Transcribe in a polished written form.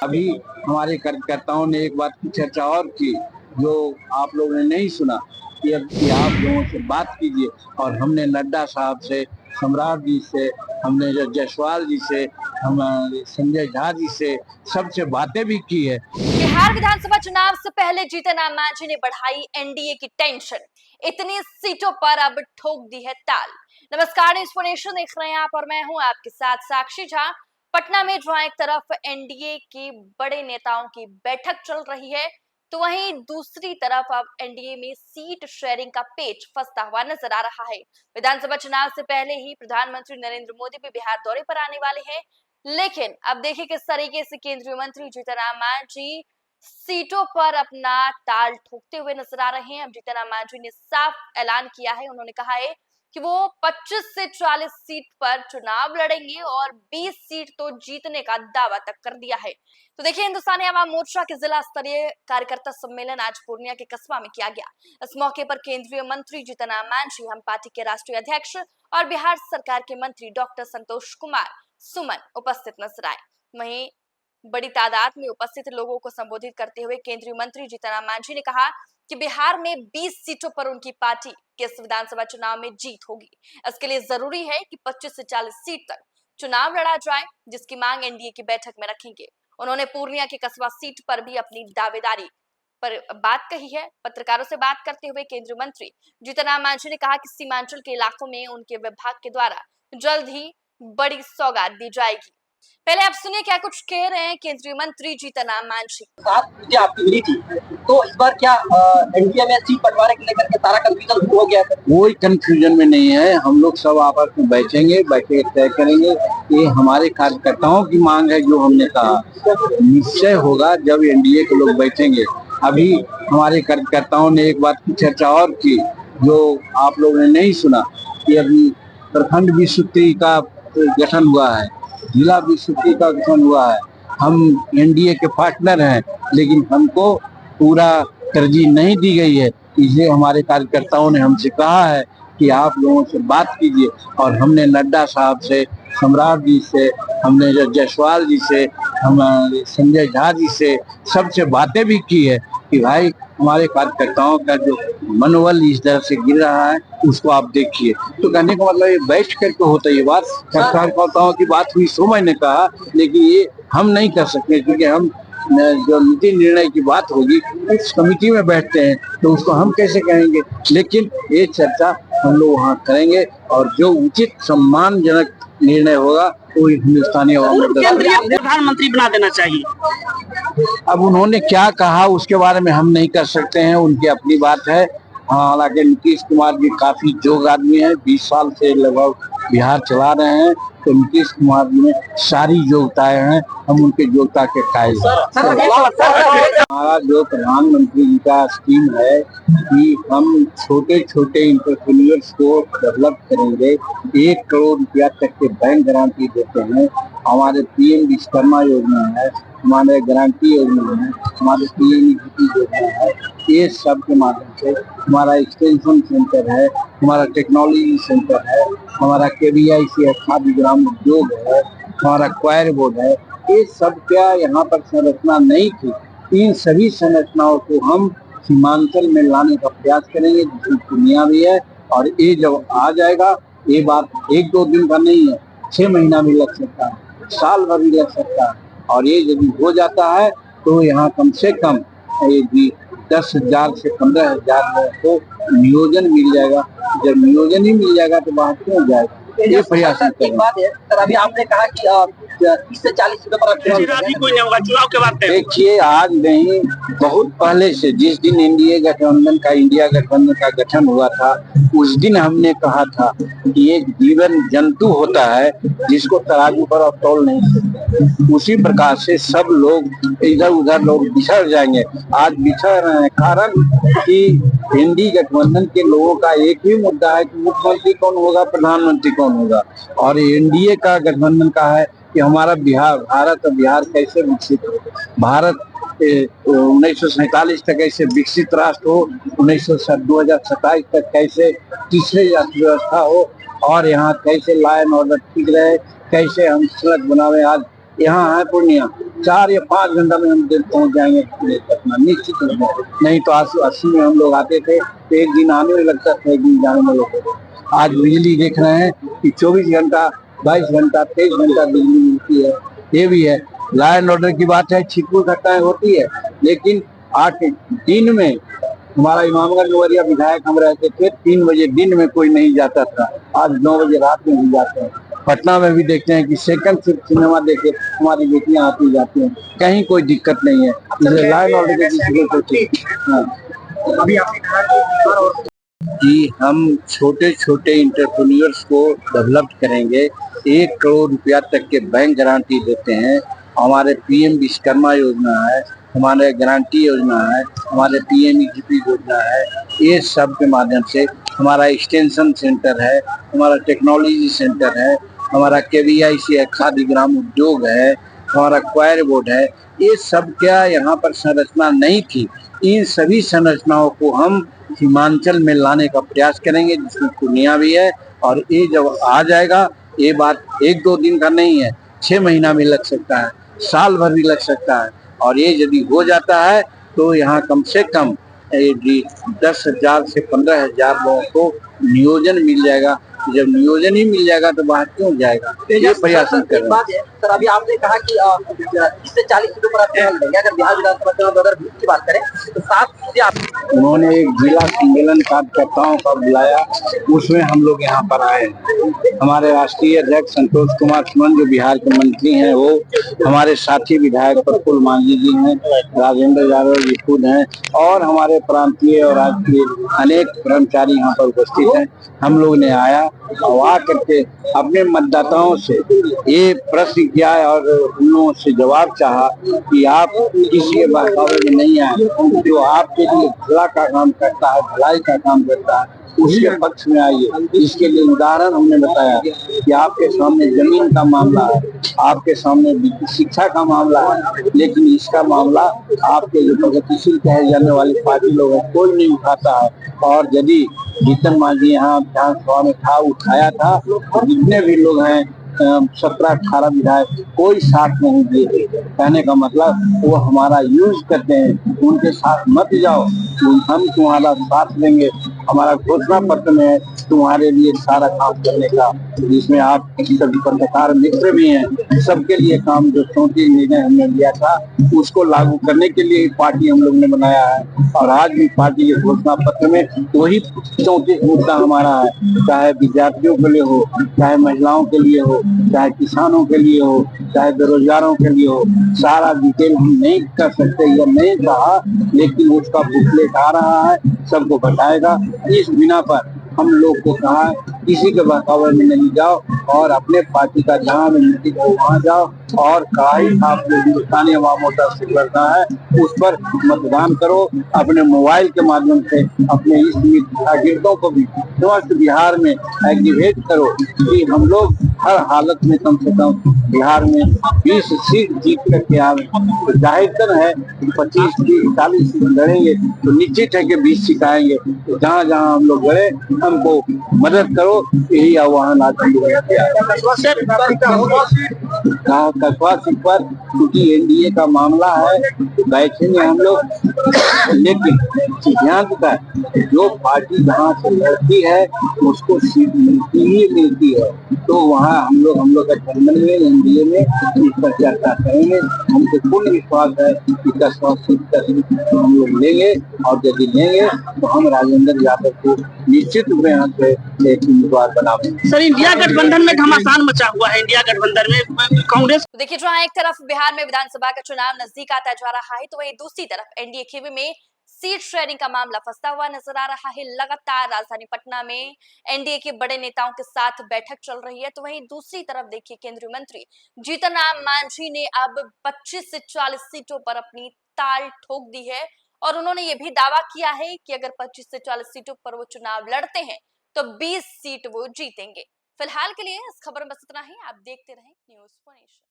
अभी हमारे कार्यकर्ताओं ने एक बात की चर्चा और की, जो आप लोगों ने नहीं सुना कि आप लोगों से बात कीजिए। और हमने नड्डा साहब से, सम्राट जी से, हमने जो जायसवाल जी से, हम संजय झा जी से, सबसे बातें भी की है। बिहार विधानसभा चुनाव से पहले जीतन राम मांझी ने बढ़ाई एनडीए की टेंशन। इतनी सीटों पर अब ठोक दी है ताल। नमस्कार, न्यूज़ फॉर नेशन देख रहे हैं आप और मैं हूं आपके साथ साक्षी झा। पटना में जहां एक तरफ एनडीए के बड़े नेताओं की बैठक चल रही है, तो वहीं दूसरी तरफ अब एनडीए में सीट शेयरिंग का पेच फंसता हुआ नजर आ रहा है। विधानसभा चुनाव से पहले ही प्रधानमंत्री नरेंद्र मोदी भी बिहार दौरे पर आने वाले हैं, लेकिन अब देखिए किस तरीके से केंद्रीय मंत्री जीतन राम मांझी सीटों पर अपना ताल ठोकते हुए नजर आ रहे हैं। अब जीतन राम मांझी ने साफ ऐलान किया है, उन्होंने कहा है कि वो 25 से 40 सीट पर चुनाव लड़ेंगे और 20 सीट तो जीतने का दावा तक कर दिया है। तो देखिए, हिंदुस्तानी आवाम मोर्चा के जिला स्तरीय कार्यकर्ता सम्मेलन आज पूर्णिया के कस्बा में किया गया। इस मौके पर केंद्रीय मंत्री जीतन राम मांझी, हम पार्टी के राष्ट्रीय अध्यक्ष और बिहार सरकार के मंत्री डॉक्टर संतोष कुमार सुमन उपस्थित नजर आए। वहीं बड़ी तादाद में उपस्थित लोगों को संबोधित करते हुए केंद्रीय मंत्री जीतन राम मांझी ने कहा कि बिहार में 20 सीटों पर उनकी पार्टी के इस विधानसभा चुनाव में जीत होगी। इसके लिए जरूरी है कि 25 से 40 सीट तक चुनाव लड़ा जाए, जिसकी मांग एनडीए की बैठक में रखेंगे। उन्होंने पूर्णिया की कस्बा सीट पर भी अपनी दावेदारी पर बात कही है। पत्रकारों से बात करते हुए केंद्रीय मंत्री जीतन राम मांझी ने कहा कि सीमांचल के इलाकों में उनके विभाग के द्वारा जल्द ही बड़ी सौगात दी जाएगी। पहले आप सुनिए क्या कुछ कह रहे हैं केंद्रीय मंत्री जीतन राम मांझी। मुझे आपकी मिली थी, तो इस बार क्या एनडीए में सीट बंटवारे को लेकर के सारा कंफ्यूजन हो गया है? कोई कंफ्यूजन में नहीं है। हम लोग सब आपस में बैठेंगे, बैठे तय करेंगे। ये हमारे कार्यकर्ताओं की मांग है, जो हमने कहा निश्चय होगा जब एनडीए के लोग बैठेंगे। अभी हमारे कार्यकर्ताओं ने एक बात की चर्चा और की, जो आप लोगों ने नहीं सुना कि अभी प्रखंड विस्तृति का गठन हुआ है, जिला विस्तृति का गठन हुआ है। हम एनडीए के पार्टनर हैं, लेकिन हमको पूरा तरजीह नहीं दी गई है। इसलिए हमारे कार्यकर्ताओं ने हमसे कहा है कि आप लोगों से बात कीजिए। और हमने नड्डा साहब से, सम्राट जी से, हमने जो जायसवाल जी से, हम संजय झा जी से, सबसे बातें भी की है कि भाई हमारे कार्यकर्ताओं का जो मनोबल इस तरह से गिर रहा है, उसको आप देखिए। तो कहने का मतलब ये बैठ करके होता है। ये बात कार्यकर्ताओं की बात हुई, सो मैंने कहा, लेकिन ये हम नहीं कर सकते, क्योंकि हम जो नीति निर्णय की बात होगी उस कमेटी में बैठते हैं, तो उसको हम कैसे कहेंगे। लेकिन ये चर्चा हम लोग वहाँ करेंगे और जो उचित सम्मानजनक निर्णय होगा वो हिंदुस्तानी प्रधानमंत्री बना देना चाहिए। अब उन्होंने क्या कहा उसके बारे में हम नहीं कर सकते हैं, उनकी अपनी बात है। हालांकि नीतीश कुमार जी काफी जोग आदमी है, 20 साल से लगभग बिहार चला रहे हैं, तो नीतीश कुमार जी में सारी योग्यताएं हैं, हम उनके योग्यता के कायल हैं। हमारा जो प्रधानमंत्री जी का स्कीम है कि हम छोटे छोटे इंटरप्रेन्योर्स को डेवलप करेंगे, 1 करोड़ रुपया तक के बैंक गारंटी देते हैं। हमारे पीएम विश्वकर्मा योजना है, हमारे गारंटी योजना है, हमारे पीएम योजना है। ये सब के माध्यम से हमारा एक्सटेंशन सेंटर है, हमारा टेक्नोलॉजी सेंटर है, हमारा केवीआईसी है, खाद्य ग्राम उद्योग है, हमारा क्वायर बोर्ड है। ये सब क्या यहाँ पर संरचना नहीं थी। इन सभी संरचनाओं को हम सीमांचल में लाने का प्रयास करेंगे, जिसकी पूर्णिया भी है। और ये जब आ जाएगा, ये बात 1-2 दिन का नहीं है, 6 महीना भी लग सकता है, साल भर भी लग सकता है। और ये यदि हो जाता है तो यहाँ कम से कम 10,000 से 15,000 लोगों को नियोजन मिल जाएगा। जब नियोजन ही मिल जाएगा तो बाहर क्यों जाएगा। ये प्रयास एक बात है सर, अभी आपने कहा कि 30 से 40 सीटों पर कोई नहीं होगा चुनाव के बाद। देखिए, आज नहीं, बहुत पहले से, जिस दिन इंडिया गठबंधन का गठन हुआ था, उस दिन हमने कहा था कि एक जीवन जंतु होता है जिसको तराजू पर आप तौल नहीं सकते। उसी प्रकार से सब लोग इधर उधर लोग बिछड़ जाएंगे। आज बिछड़ रहे हैं कारण कि इंडिया गठबंधन के लोगों का एक ही मुद्दा है कि मुख्यमंत्री कौन होगा, प्रधानमंत्री कौन होगा। और एनडीए का गठबंधन का है कि हमारा बिहार कैसे विकसित हो, भारत 1947 तक कैसे विकसित राष्ट्र हो, 2027 तक कैसे तीसरी अर्थव्यवस्था हो, और यहाँ कैसे लॉ एंड ऑर्डर ठीक रहे, कैसे हम सड़क बनावे। आज यहाँ है पूर्णिया, 4 या 5 घंटा में हम पहुंच जाएंगे पटना निश्चित रूप में। नहीं तो 80 में हम लोग आते थे तो एक दिन आने में लगता था, एक दिन जाने में लगता था। आज बिजली देख रहे हैं कि 24 घंटा, 22 घंटा, 23 घंटा बिजली मिलती है। ये भी है, लॉ एंड ऑर्डर की बात है, छिटपुट घटनाएं होती है, लेकिन 8 दिन में हमारा इमामगंज नवरिया विधायक हम रहते थे, 3 बजे दिन में कोई नहीं जाता था, आज 9 बजे रात में भी जाते हैं। पटना में भी देखते हैं कि सेकंड शिफ्ट सिनेमा देखे हमारी बेटियां आती जाती हैं, कहीं कोई दिक्कत नहीं है। इसलिए लाइन ऑर्डर अभी आपने कहा कि कि हम छोटे छोटे इंटरप्रेन्योर्स को डेवलप करेंगे, 1 करोड़ रुपया तक के बैंक गारंटी देते हैं। हमारे पीएम विश्वकर्मा योजना है, हमारे गारंटी योजना है, हमारे पीएमईजीपी योजना है। ये सब के माध्यम से हमारा एक्सटेंशन सेंटर है, हमारा टेक्नोलॉजी सेंटर है, हमारा केवीआईसी है, खादी ग्राम उद्योग है, हमारा क्वायर बोर्ड है। ये सब क्या यहाँ पर संरचना नहीं थी, इन सभी संरचनाओं को हम सीमांचल में लाने का प्रयास करेंगे, जिसमें पूर्णिया भी है। और ये जब आ जाएगा, ये बात 1-2 दिन का नहीं है, 6 महीना भी लग सकता है, साल भर भी लग सकता है। और ये यदि हो जाता है तो यहाँ कम से कम 10,000 से 15,000 लोगों को नियोजन मिल जाएगा। जब नियोजन ही मिल जाएगा तो बाहर क्यों जाएगा, ये प्रयास हम कर रहे हैं। सर अभी आपने कहा कि इससे 40 सीटों पर आप चुनाव लड़ेंगे। अगर बिहार विधानसभा चुनाव 2020 की बात करें तो 7 सीटें आप उन्होंने एक जिला सम्मेलन कार्यकर्ताओं का बुलाया, उसमें हम लोग यहाँ पर आए। हमारे राष्ट्रीय अध्यक्ष संतोष कुमार सुमन जो बिहार के मंत्री हैं, वो हमारे साथी विधायक प्रफुल्ल मांझी जी हैं, राजेंद्र यादव जी खुद हैं, और हमारे प्रांतीय और राष्ट्रीय अनेक कर्मचारी यहाँ पर उपस्थित हैं। हम लोग ने आया और आ करके अपने मतदाताओं से ये प्रश्न किया और उन लोगों से जवाब चाहा कि आप किसी के बहकावे में नहीं आए, जो आपके लिए भला का काम करता है, भलाई का काम करता है, उसके पक्ष में आइए। इसके लिए उदाहरण हमने बताया कि आपके सामने जमीन का मामला है, आपके सामने शिक्षा का मामला है, लेकिन इसका मामला आपके जो प्रगतिशील कहे जाने वाली पार्टी लोग हैं, कोई नहीं उठाता है। और यदि जीतन मांझी यहाँ विधानसभा में था, उठाया था, तो जितने भी लोग हैं 17-18 विधायक, कोई साथ नहीं दिए। कहने का मतलब वो हमारा यूज करते हैं, उनके साथ मत जाओ, हम तुम्हारा साथ देंगे। हमारा घोषणा पत्र में है तुम्हारे लिए सारा काम करने का, जिसमें आप सभी पत्रकार मित्र भी हैं। सबके लिए काम जो 34 निर्णय हमने लिया था, उसको लागू करने के लिए पार्टी हम लोग ने बनाया है। और आज भी पार्टी के घोषणा पत्र में वही 34 मुद्दा हमारा है, चाहे विद्यार्थियों के लिए हो, चाहे महिलाओं के लिए हो, चाहे किसानों के लिए हो, चाहे बेरोजगारों के लिए हो। सारा डिटेल हम नहीं कर सकते या नहीं कहा, लेकिन उसका बुकलेट आ रहा है, सबको बताएगा। इस बिना पर हम लोग को कहा किसी के बहकावे में नहीं जाओ और अपने पार्टी का जहाँ में नीति हो वहाँ जाओ, और कड़ाई आप जो हिंदुस्तानी अवाम मोर्चा से करता है उस पर मतदान करो। अपने मोबाइल के माध्यम से अपने इस शागिर्दों को भी समस्त बिहार में एक्टिवेट करो कि हम लोग हर हालत में कम से कम बिहार में 20 सीट जीत करके आवे। तो जाहिर है 25-40 सीट लड़ेंगे तो निश्चित है कि 20 सीट आएंगे। तो जहाँ जहाँ हम लोग लड़े, हमको मदद करो, यही आह्वान आज हम लोग कस्बा सीट पर, क्योंकि एनडीए का मामला है, बैठेंगे हम लोग। लेकिन सिद्धांत का जो पार्टी जहाँ से लड़ती है उसको सीट मिलती ही मिलती है। तो वहाँ हम लोग गठबंधन में, एनडीए में इस पर चर्चा करेंगे। हमको पूर्ण विश्वास है कि कस्बा सीट का हम लोग लेंगे, और यदि लेंगे तो हम राजेंद्र यादव को निश्चित रूप में यहाँ से एक उम्मीदवार बनाएंगे। सर इंडिया गठबंधन में घमासान मचा हुआ है। इंडिया गठबंधन में कांग्रेस तो देखिए, जहां एक तरफ बिहार में विधानसभा का चुनाव नजदीक आता जा रहा है, तो वहीं दूसरी तरफ एनडीए खेमे में सीट शेयरिंग का मामला फंसता हुआ नजर आ रहा है। लगातार राजधानी पटना में एनडीए के बड़े नेताओं के साथ बैठक चल रही है, तो वहीं दूसरी तरफ देखिए, केंद्रीय मंत्री जीतन राम मांझी ने अब 25 से 40 सीटों पर अपनी ताल ठोक दी है, और उन्होंने ये भी दावा किया है कि अगर 25 से 40 सीटों पर वो चुनाव लड़ते हैं तो 20 सीट वो जीतेंगे। फिलहाल के लिए इस खबर में बस इतना ही। आप देखते रहें न्यूज़ 4 नेशन।